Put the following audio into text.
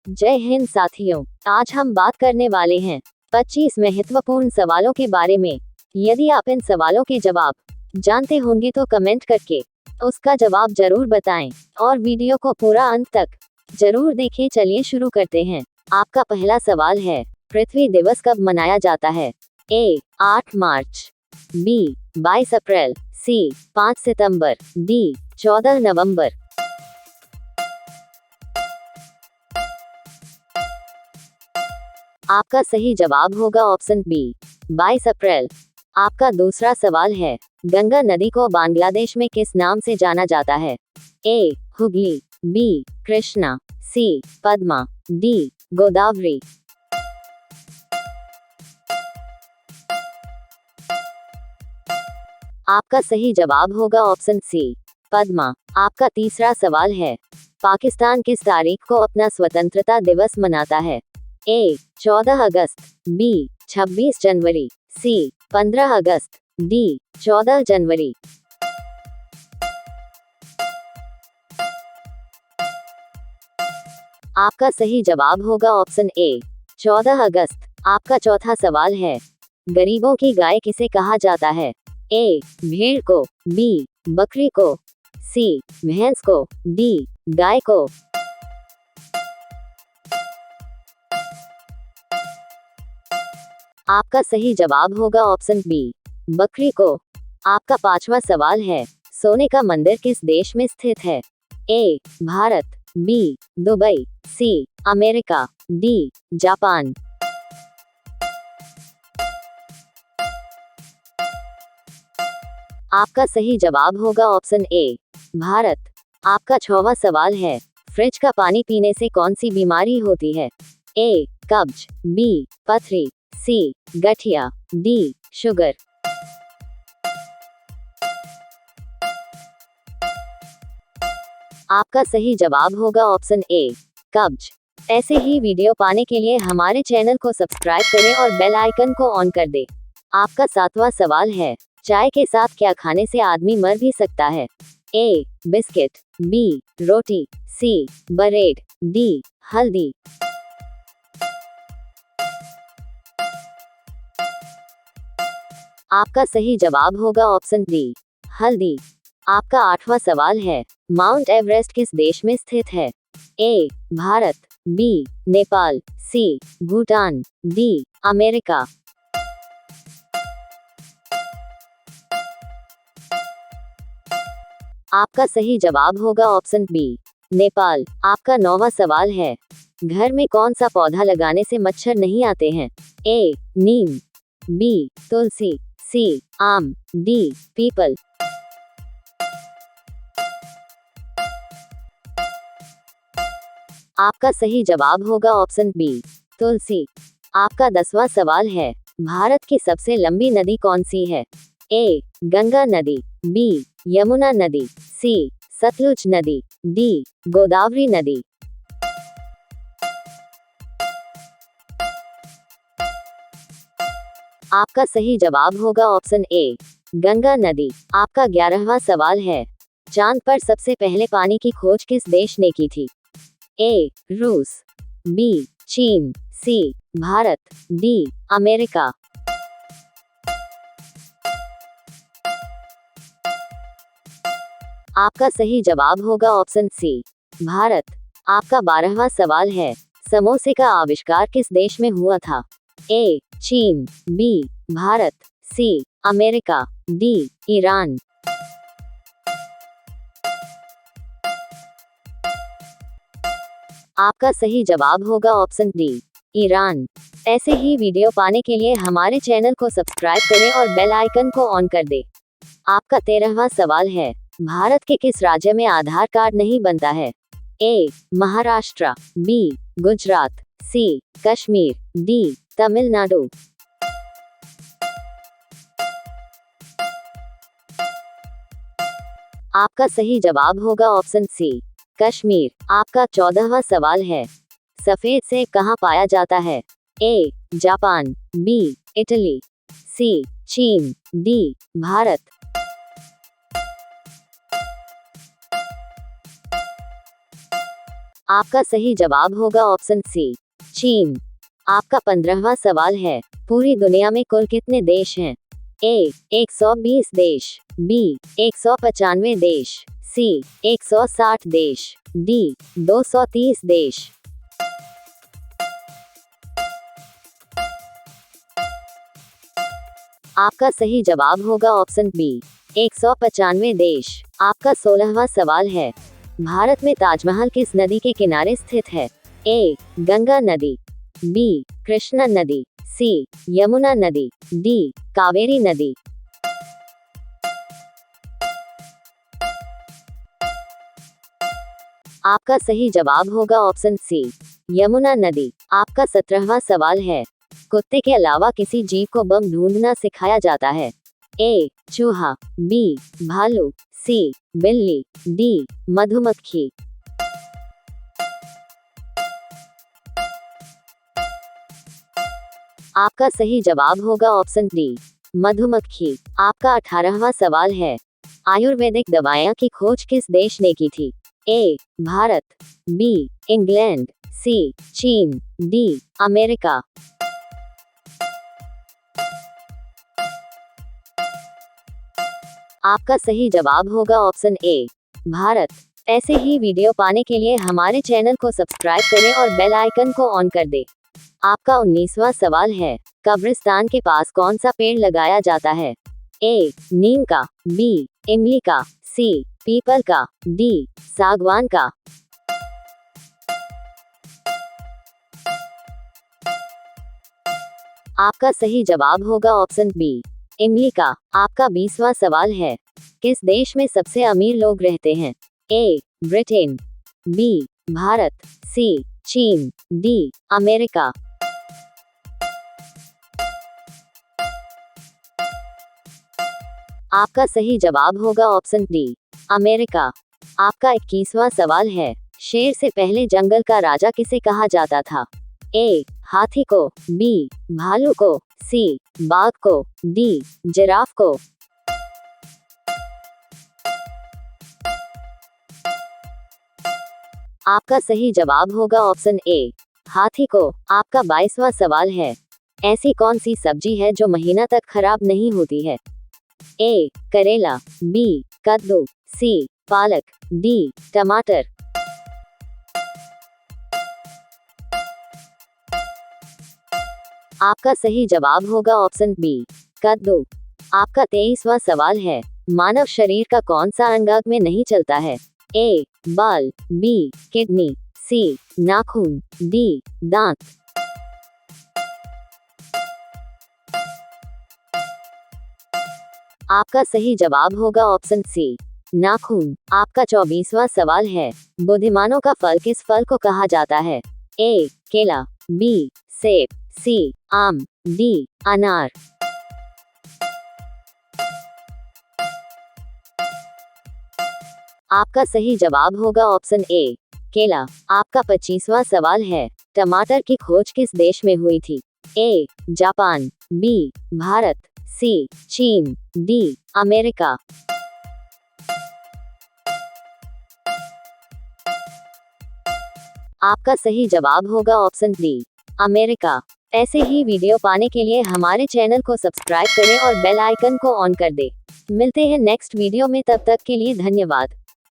जय हिंद साथियों, आज हम बात करने वाले हैं 25 महत्वपूर्ण सवालों के बारे में। यदि आप इन सवालों के जवाब जानते होंगे तो कमेंट करके उसका जवाब जरूर बताएं और वीडियो को पूरा अंत तक जरूर देखें। चलिए शुरू करते हैं। आपका पहला सवाल है, पृथ्वी दिवस कब मनाया जाता है? ए 8 मार्च, बी 22 अप्रैल, सी 5 सितंबर, डी 14 नवंबर। आपका सही जवाब होगा ऑप्शन बी 22 अप्रैल। आपका दूसरा सवाल है, गंगा नदी को बांग्लादेश में किस नाम से जाना जाता है? ए हुगली, बी कृष्णा, सी पद्मा, डी गोदावरी। आपका सही जवाब होगा ऑप्शन सी पद्मा। आपका तीसरा सवाल है, पाकिस्तान किस तारीख को अपना स्वतंत्रता दिवस मनाता है? ए 14 अगस्त, बी 26 जनवरी, सी 15 अगस्त, डी 14 जनवरी। आपका सही जवाब होगा ऑप्शन ए 14 अगस्त। आपका चौथा सवाल है, गरीबों की गाय किसे कहा जाता है? ए भेड़ को, बी बकरी को, सी भैंस को, डी गाय को। आपका सही जवाब होगा ऑप्शन बी बकरी को। आपका पांचवा सवाल है, सोने का मंदिर किस देश में स्थित है? A Bharat, B Dubai, C America, D Japan. आपका सही जवाब होगा ऑप्शन ए भारत। आपका छठवां सवाल है, फ्रिज का पानी पीने से कौन सी बीमारी होती है? ए कब्ज, बी पथरी, सी गठिया, डी शुगर। आपका सही जवाब होगा ऑप्शन ए कब्ज। ऐसे ही वीडियो पाने के लिए हमारे चैनल को सब्सक्राइब करें और बेल आइकन को ऑन कर दें। आपका सातवां सवाल है, चाय के साथ क्या खाने से आदमी मर भी सकता है? ए बिस्किट, बी रोटी, सी ब्रेड, डी हल्दी। आपका सही जवाब होगा ऑप्शन डी हल्दी। आपका आठवां सवाल है, माउंट एवरेस्ट किस देश में स्थित है? A Bharat, B Nepal, C Bhutan, D America. आपका सही जवाब होगा ऑप्शन बी नेपाल। आपका नौवां सवाल है, घर में कौन सा पौधा लगाने से मच्छर नहीं आते हैं? ए नीम, बी तुलसी, सी आम, डी पीपल। आपका सही जवाब होगा ऑप्शन बी तुलसी। आपका 10वां सवाल है, भारत की सबसे लंबी नदी कौन सी है? ए गंगा नदी, बी यमुना नदी, सी सतलुज नदी, डी गोदावरी नदी। आपका सही जवाब होगा ऑप्शन ए गंगा नदी। आपका 11वां सवाल है, चांद पर सबसे पहले पानी की खोज किस देश ने की थी? ए रूस, बी चीन, सी भारत, डी अमेरिका। आपका सही जवाब होगा ऑप्शन सी भारत। आपका 12वां सवाल है, समोसे का आविष्कार किस देश में हुआ था? ए चीन, बी भारत, सी अमेरिका, डी ईरान। आपका सही जवाब होगा ऑप्शन डी ईरान। ऐसे ही वीडियो पाने के लिए हमारे चैनल को सब्सक्राइब करें और बेल आइकन को ऑन कर दें। आपका 13वां सवाल है, भारत के किस राज्य में आधार कार्ड नहीं बनता है? ए महाराष्ट्र, बी गुजरात, सी कश्मीर, डी तमिलनाडु। आपका सही जवाब होगा ऑप्शन सी कश्मीर। आपका 14वां सवाल है, सफेद सेब कहाँ पाया जाता है? ए जापान, बी इटली, सी चीन, डी भारत। आपका सही जवाब होगा ऑप्शन सी, चीन। आपका 15वां सवाल है, पूरी दुनिया में कुल कितने देश हैं? ए 120 देश, बी 195 देश, सी 160 देश, डी 230 देश। आपका सही जवाब होगा ऑप्शन बी, 195 देश। आपका 16वां सवाल है, भारत में ताजमहल किस नदी के किनारे स्थित है? ए गंगा नदी, बी कृष्णा नदी, सी यमुना नदी, डी कावेरी नदी। आपका सही जवाब होगा ऑप्शन सी, यमुना नदी। आपका 17वां सवाल है, कुत्ते के अलावा किसी जीव को बम ढूंढना सिखाया जाता है? ए चूहा, बी भालू, सी बिल्ली, डी मधुमक्खी। आपका सही जवाब होगा ऑप्शन डी, मधुमक्खी। आपका 18वां सवाल है, आयुर्वेदिक दवाएं की खोज किस देश ने की थी? ए भारत, बी इंग्लैंड, सी चीन, डी अमेरिका। आपका सही जवाब होगा ऑप्शन ए, भारत। ऐसे ही वीडियो पाने के लिए हमारे चैनल को सब्सक्राइब करें और बेल आइकन को ऑन कर दें। आपका 19वां सवाल है, कब्रिस्तान के पास कौन सा पेड़ लगाया जाता है? ए नीम का, बी इमली का, सी पीपल का, डी सागवान का। आपका सही जवाब होगा ऑप्शन बी, इमली का। आपका 20वां सवाल है, किस देश में सबसे अमीर लोग रहते हैं? ए ब्रिटेन, बी भारत, सी चीन, डी अमेरिका। आपका सही जवाब होगा ऑप्शन डी, अमेरिका। आपका 21वां सवाल है, शेर से पहले जंगल का राजा किसे कहा जाता था? ए हाथी को, बी भालू को, सी बाघ को, डी जिराफ को। आपका सही जवाब होगा ऑप्शन ए, हाथी को। आपका 22वां सवाल है, ऐसी कौन सी सब्जी है जो महीना तक खराब नहीं होती है? ए करेला, बी कद्दू, सी पालक, डी टमाटर। आपका सही जवाब होगा ऑप्शन बी, कद्दू। आपका 23वां सवाल है, मानव शरीर का कौन सा अंग में नहीं चलता है? ए बाल, बी किडनी, सी नाखून, डी दांत। आपका सही जवाब होगा ऑप्शन सी, नाखून। आपका 24वां सवाल है, बुद्धिमानों का फल किस फल को कहा जाता है? ए केला, बी सेब, सी आम, डी अनार। आपका सही जवाब होगा ऑप्शन ए, केला। आपका 25वां सवाल है, टमाटर की खोज किस देश में हुई थी? ए जापान, बी भारत, सी चीन, डी अमेरिका। आपका सही जवाब होगा ऑप्शन डी, अमेरिका। ऐसे ही वीडियो पाने के लिए हमारे चैनल को सब्सक्राइब करें और बेल आइकन को ऑन कर दें। मिलते हैं नेक्स्ट वीडियो में, तब तक के लिए धन्यवाद।